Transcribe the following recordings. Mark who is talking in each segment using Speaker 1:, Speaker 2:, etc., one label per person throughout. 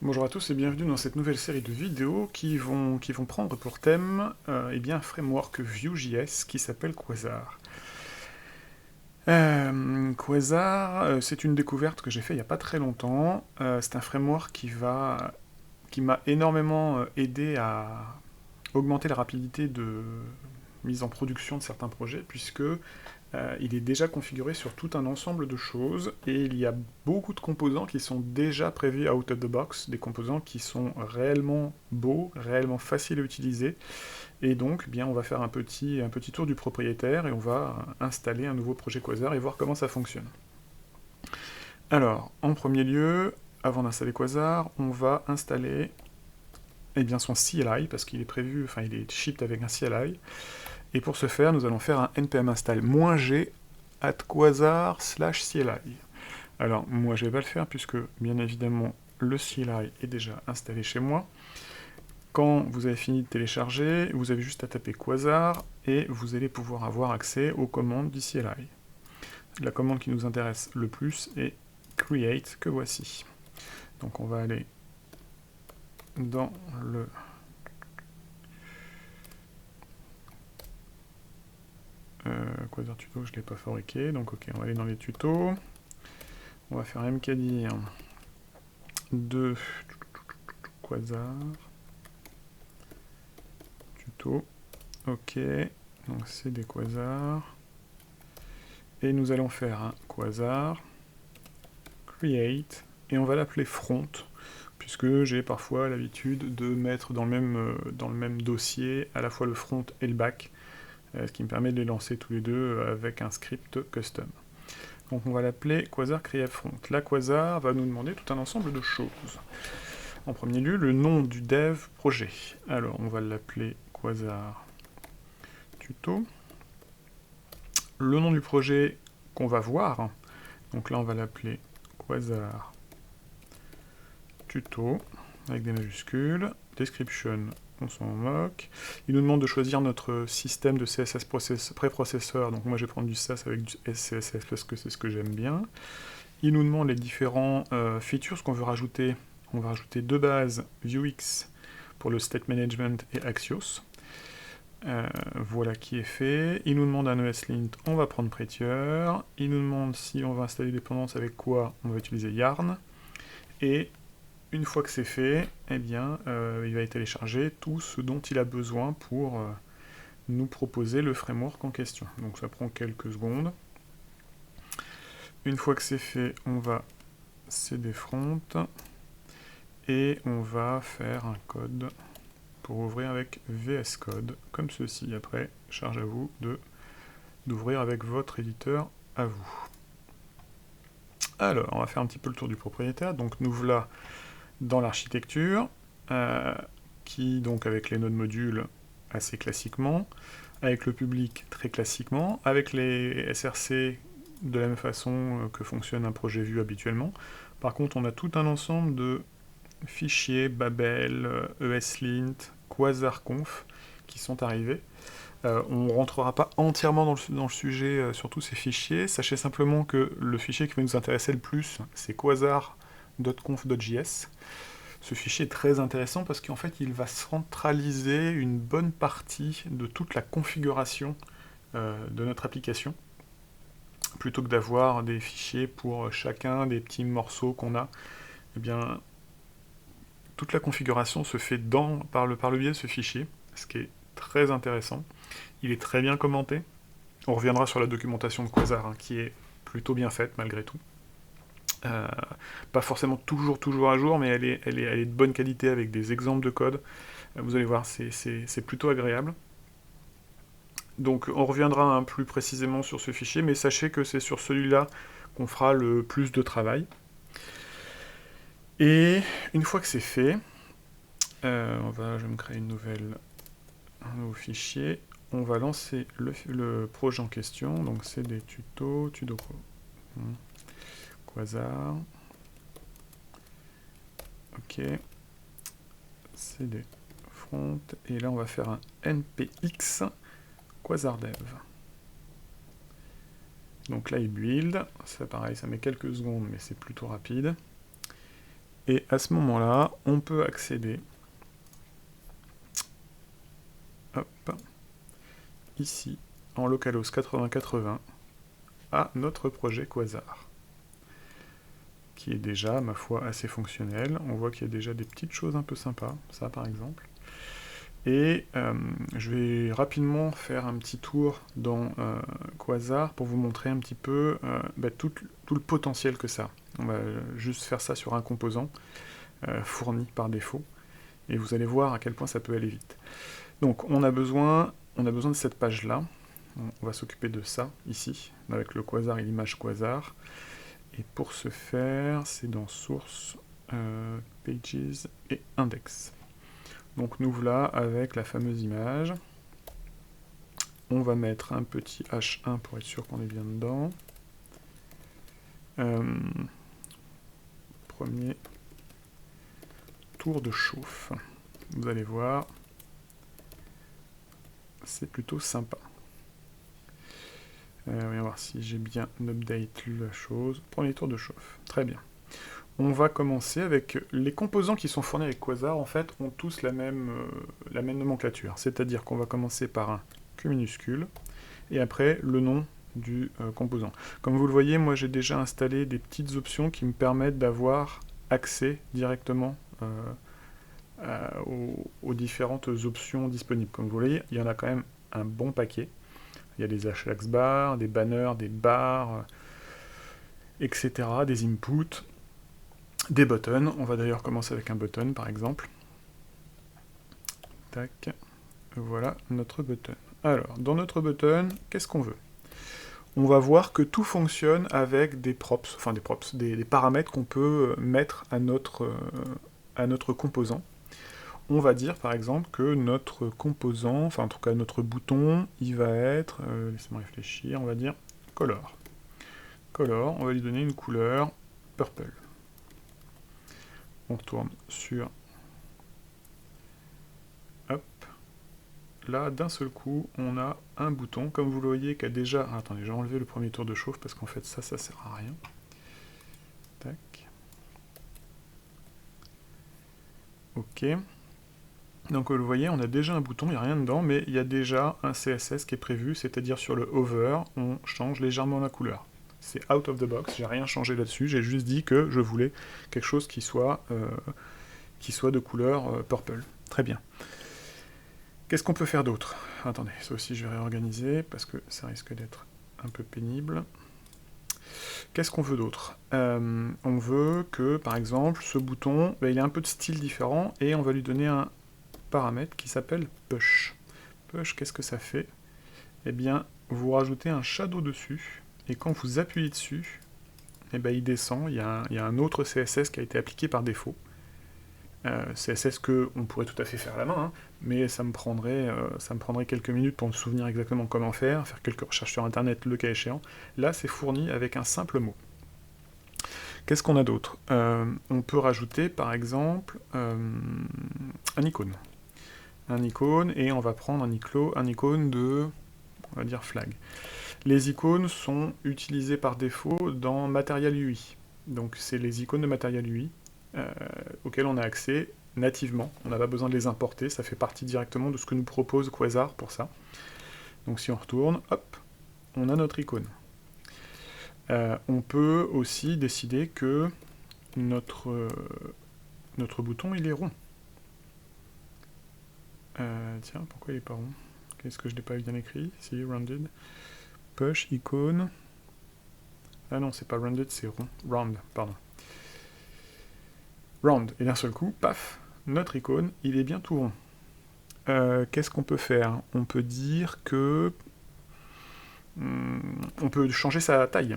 Speaker 1: Bonjour à tous et bienvenue dans cette nouvelle série de vidéos qui vont prendre pour thème un framework Vue.js qui s'appelle Quasar. Quasar, c'est une découverte que j'ai fait il n'y a pas très longtemps. C'est un framework qui m'a énormément aidé à augmenter la rapidité de mise en production de certains projets, puisque il est déjà configuré sur tout un ensemble de choses, et il y a beaucoup de composants qui sont déjà prévus out of the box, des composants qui sont réellement beaux, réellement faciles à utiliser, et donc on va faire un petit tour du propriétaire, et on va installer un nouveau projet Quasar et voir comment ça fonctionne. Alors, en premier lieu, avant d'installer Quasar, on va installer son CLI, parce qu'il est prévu, enfin il est shipped avec un CLI. Et pour ce faire, nous allons faire un npm install -g @quasar/cli. Alors, moi, je vais pas le faire, puisque, bien évidemment, le CLI est déjà installé chez moi. Quand vous avez fini de télécharger, vous avez juste à taper Quasar, et vous allez pouvoir avoir accès aux commandes du CLI. La commande qui nous intéresse le plus est create, que voici. Donc on va aller dans le Quasar tuto, je ne l'ai pas fabriqué, donc ok, on va aller dans les tutos. On va faire mkdir de Quasar tuto. Ok, donc c'est des quasars. Et nous allons faire un quasar create, et on va l'appeler front, puisque j'ai parfois l'habitude de mettre dans le même dossier à la fois le front et le back, ce qui me permet de les lancer tous les deux avec un script custom. Donc on va l'appeler quasar create front. La quasar va nous demander tout un ensemble de choses. En premier lieu, le nom du dev projet. Alors on va l'appeler quasar tuto. Le nom du projet qu'on va voir, donc là on va l'appeler quasar tuto avec des majuscules. Description, on s'en moque. Il nous demande de choisir notre système de CSS préprocesseur, donc moi je vais prendre du SAS avec du SCSS parce que c'est ce que j'aime bien. Il nous demande les différents features qu'on veut rajouter. On va rajouter de base Vuex pour le state management et Axios. Voilà qui est fait. Il nous demande un ESLint, on va prendre Prettier. Il nous demande si on va installer des dépendances avec quoi, on va utiliser Yarn. Et une fois que c'est fait, il va télécharger tout ce dont il a besoin pour nous proposer le framework en question. Donc ça prend quelques secondes. Une fois que c'est fait, on va cd front et on va faire un code pour ouvrir avec VS Code, comme ceci. Après, charge à vous d'ouvrir avec votre éditeur à vous. Alors, on va faire un petit peu le tour du propriétaire. Donc nous voilà dans l'architecture, qui donc avec les nodes modules assez classiquement, avec le public très classiquement, avec les SRC de la même façon que fonctionne un projet Vue habituellement. Par contre, on a tout un ensemble de fichiers, Babel, ESLint, QuasarConf, qui sont arrivés. On ne rentrera pas entièrement dans le sujet sur tous ces fichiers. Sachez simplement que le fichier qui va nous intéresser le plus, c'est quasar.conf.js. Ce fichier est très intéressant parce qu'en fait, il va centraliser une bonne partie de toute la configuration de notre application, plutôt que d'avoir des fichiers pour chacun des petits morceaux qu'on a. Eh bien, toute la configuration se fait par le biais de ce fichier, ce qui est très intéressant. Il est très bien commenté. On reviendra sur la documentation de Quasar, qui est plutôt bien faite malgré tout. Pas forcément toujours à jour, mais elle est de bonne qualité avec des exemples de code. Vous allez voir, c'est plutôt agréable. Donc on reviendra plus précisément sur ce fichier, mais sachez que c'est sur celui-là qu'on fera le plus de travail. Et une fois que c'est fait, je vais me créer un nouveau fichier. On va lancer le projet en question. Donc c'est des tutos, Quasar. Ok. C'est des front. Et là on va faire un npx quasardev. Donc là il build. Ça pareil, ça met quelques secondes, mais c'est plutôt rapide. Et à ce moment-là, on peut accéder hop, ici, en localhost 8080, à notre projet Quasar, qui est déjà, ma foi, assez fonctionnel. On voit qu'il y a déjà des petites choses un peu sympas, ça par exemple. Et je vais rapidement faire un petit tour dans Quasar pour vous montrer un petit peu tout le potentiel que ça a. On va juste faire ça sur un composant fourni par défaut, et vous allez voir à quel point ça peut aller vite. Donc on a besoin de cette page-là. On va s'occuper de ça, ici, avec le Quasar et l'image Quasar. Et pour ce faire, c'est dans Source, Pages et Index. Donc nous voilà avec la fameuse image. On va mettre un petit H1 pour être sûr qu'on est bien dedans. Premier tour de chauffe. Vous allez voir, c'est plutôt sympa. On va voir si j'ai bien update la chose. Premier tour de chauffe, très bien. On va commencer avec les composants qui sont fournis avec Quasar, en fait, ont tous la même nomenclature. C'est-à-dire qu'on va commencer par un Q minuscule, et après le nom du composant. Comme vous le voyez, moi j'ai déjà installé des petites options qui me permettent d'avoir accès directement aux différentes options disponibles. Comme vous voyez, il y en a quand même un bon paquet. Il y a des hashtags bars, des banners, des bars, etc., des inputs, des buttons. On va d'ailleurs commencer avec un button, par exemple. Tac. Voilà notre button. Alors, dans notre button, qu'est-ce qu'on veut? On va voir que tout fonctionne avec des props, enfin des paramètres qu'on peut mettre à notre composant. On va dire par exemple que notre composant, enfin en tout cas notre bouton, il va être, laissez-moi réfléchir, on va dire color. Color, on va lui donner une couleur purple. On retourne sur... Hop. Là, d'un seul coup, on a un bouton, comme vous le voyez, qui a déjà... Ah, attendez, j'ai enlevé le premier tour de chauffe, parce qu'en fait ça sert à rien. Tac. Ok. Donc vous le voyez, on a déjà un bouton, il n'y a rien dedans, mais il y a déjà un CSS qui est prévu, c'est-à-dire sur le hover, on change légèrement la couleur. C'est out of the box, j'ai rien changé là-dessus, j'ai juste dit que je voulais quelque chose qui soit de couleur purple. Très bien. Qu'est-ce qu'on peut faire d'autre? Attendez, ça aussi je vais réorganiser, parce que ça risque d'être un peu pénible. Qu'est-ce qu'on veut d'autre? On veut que, par exemple, ce bouton, il a un peu de style différent, et on va lui donner un paramètre qui s'appelle push. Push, qu'est-ce que ça fait? Eh bien, vous rajoutez un shadow dessus, et quand vous appuyez dessus, eh bien, il descend, il y a un autre CSS qui a été appliqué par défaut. CSS qu'on pourrait tout à fait faire à la main, hein, mais ça me prendrait quelques minutes pour me souvenir exactement comment faire quelques recherches sur internet le cas échéant. Là, c'est fourni avec un simple mot. Qu'est-ce qu'on a d'autre? On peut rajouter, par exemple, un icône. Un icône, et on va prendre un icône de, on va dire, flag. Les icônes sont utilisées par défaut dans Material UI. Donc c'est les icônes de Material UI auxquelles on a accès nativement. On n'a pas besoin de les importer, ça fait partie directement de ce que nous propose Quasar pour ça. Donc si on retourne, hop, on a notre icône. On peut aussi décider que notre bouton il est rond. Tiens, pourquoi il n'est pas rond? Qu'est-ce que je n'ai pas bien écrit? Si, rounded. Push, icône. Ah non, c'est pas rounded, c'est rond. Round, pardon. Round, et d'un seul coup, paf, notre icône, il est bien tout rond. Qu'est-ce qu'on peut faire? On peut dire que... on peut changer sa taille.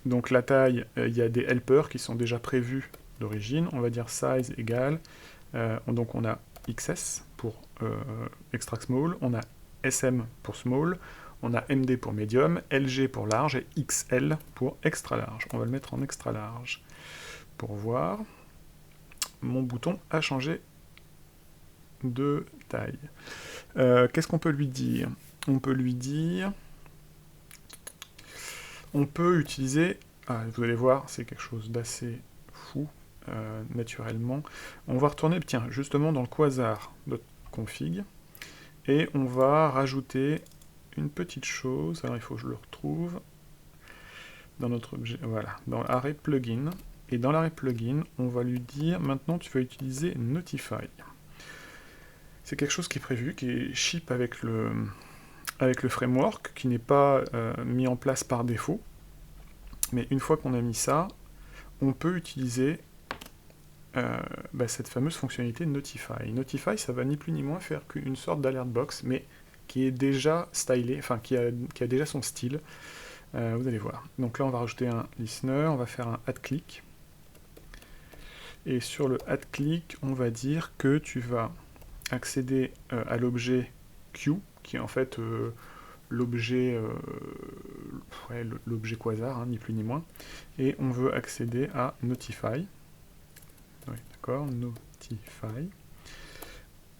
Speaker 1: Donc la taille, il y a des helpers qui sont déjà prévus d'origine. On va dire size égale. Donc on a XS pour extra small, on a SM pour small, on a MD pour medium, LG pour large et XL pour extra large. On va le mettre en extra large pour voir. Mon bouton a changé de taille. Qu'est-ce qu'on peut lui dire? On peut lui dire... On peut utiliser... Ah, vous allez voir, c'est quelque chose d'assez fou. naturellement. On va retourner, tiens, justement dans le quasar.config, et on va rajouter une petite chose, alors il faut que je le retrouve, dans notre objet, voilà, dans l'arrêt plugin, et dans l'arrêt plugin, on va lui dire, maintenant tu vas utiliser Notify. C'est quelque chose qui est prévu, qui est ship avec le framework, qui n'est pas mis en place par défaut, mais une fois qu'on a mis ça, on peut utiliser cette fameuse fonctionnalité Notify. Notify, ça va ni plus ni moins faire qu'une sorte d'alert box, mais qui est déjà stylé, enfin qui a déjà son style. Vous allez voir. Donc là, on va rajouter un listener, on va faire un add click. Et sur le add click, on va dire que tu vas accéder à l'objet Q, qui est en fait l'objet quasar, hein, ni plus ni moins. Et on veut accéder à Notify. Oui, d'accord, Notify.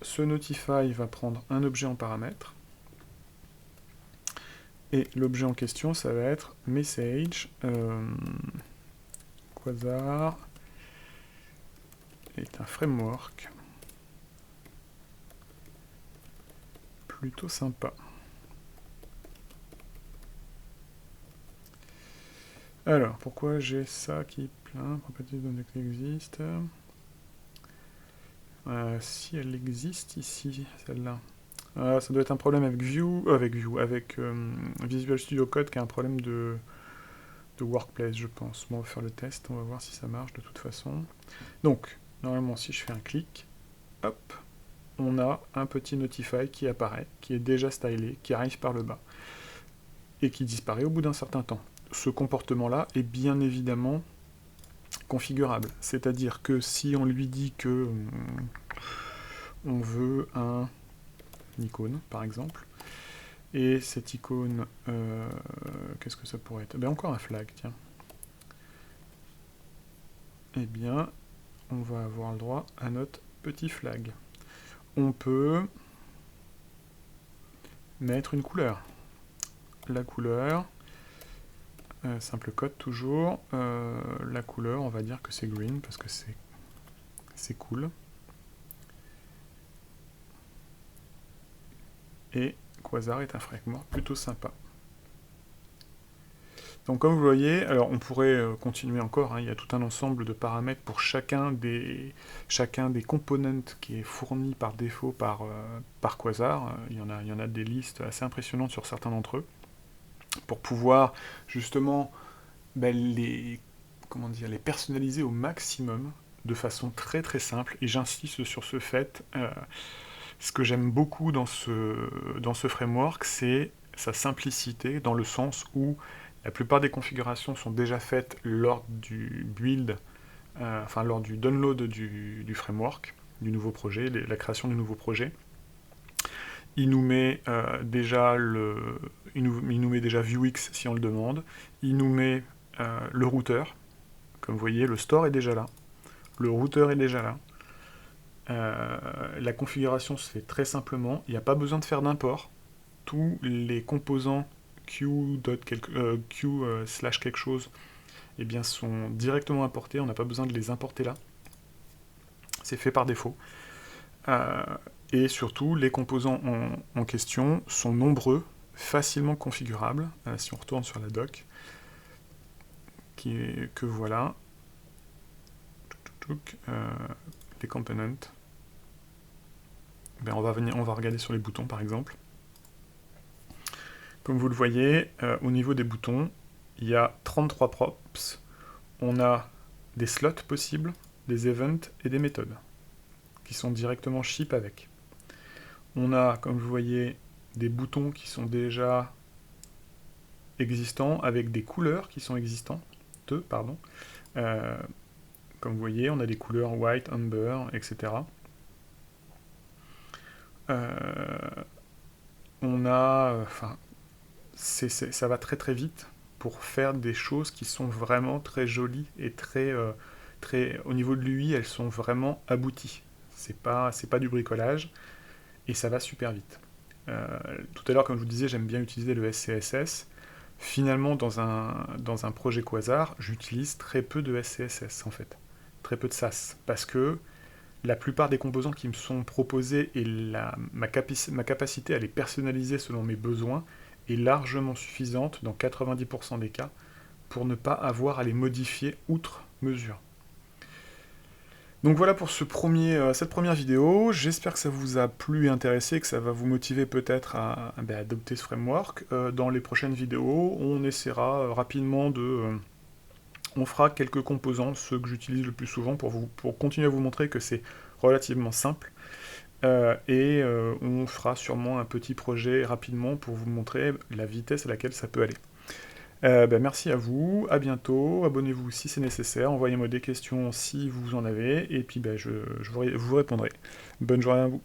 Speaker 1: Ce Notify va prendre un objet en paramètre. Et l'objet en question, ça va être message quasar est un framework plutôt sympa. Alors, pourquoi j'ai ça qui est plein? Propriété de données qui existe. Si elle existe ici, celle-là. Ça doit être un problème avec Visual Studio Code qui a un problème de workplace, je pense. Bon, on va faire le test, on va voir si ça marche de toute façon. Donc, normalement, si je fais un clic, hop, on a un petit Notify qui apparaît, qui est déjà stylé, qui arrive par le bas, et qui disparaît au bout d'un certain temps. Ce comportement-là est bien évidemment configurable. C'est-à-dire que si on lui dit que on veut une icône, par exemple, et cette icône, qu'est-ce que ça pourrait être? Ben encore un flag, tiens. Eh bien, on va avoir le droit à notre petit flag. On peut mettre une couleur. La couleur, simple code toujours, la couleur, on va dire que c'est green, parce que c'est cool. Et Quasar est un framework plutôt sympa. Donc comme vous voyez, alors on pourrait continuer encore, hein, il y a tout un ensemble de paramètres pour chacun des components qui est fourni par défaut par Quasar. Il y en a des listes assez impressionnantes sur certains d'entre eux, pour pouvoir justement les personnaliser au maximum, de façon très très simple, et j'insiste sur ce fait. Ce que j'aime beaucoup dans ce framework, c'est sa simplicité, dans le sens où la plupart des configurations sont déjà faites lors du build, lors du download du framework, du nouveau projet, la création du nouveau projet. Il nous met déjà Vuex si on le demande. Il nous met le routeur. Comme vous voyez, le store est déjà là. Le routeur est déjà là. La configuration se fait très simplement, il n'y a pas besoin de faire d'import. Tous les composants q/quelque chose sont directement importés, on n'a pas besoin de les importer là. C'est fait par défaut. Et surtout, les composants en question sont nombreux, facilement configurables. Si on retourne sur la doc, que voilà. Les components. On va regarder sur les boutons par exemple. Comme vous le voyez, au niveau des boutons, il y a 33 props. On a des slots possibles, des events et des méthodes qui sont directement ship avec. On a, comme vous voyez, des boutons qui sont déjà existants avec des couleurs qui sont existantes. Comme vous voyez, on a des couleurs white, amber, etc. Ça va très très vite pour faire des choses qui sont vraiment très jolies et très au niveau de l'UI, elles sont vraiment abouties. C'est pas du bricolage et ça va super vite. Tout à l'heure, comme je vous disais, j'aime bien utiliser le SCSS. Finalement, dans un projet Quasar, j'utilise très peu de SCSS en fait. très peu de SAS, parce que la plupart des composants qui me sont proposés et ma capacité à les personnaliser selon mes besoins est largement suffisante dans 90% des cas pour ne pas avoir à les modifier outre mesure. Donc voilà pour cette première vidéo, j'espère que ça vous a plu et intéressé, que ça va vous motiver peut-être à adopter ce framework. Dans les prochaines vidéos, on essaiera rapidement on fera quelques composants, ceux que j'utilise le plus souvent, pour continuer à vous montrer que c'est relativement simple. On fera sûrement un petit projet rapidement pour vous montrer la vitesse à laquelle ça peut aller. Merci à vous, à bientôt, abonnez-vous si c'est nécessaire, envoyez-moi des questions si vous en avez, et puis je vous répondrai. Bonne journée à vous.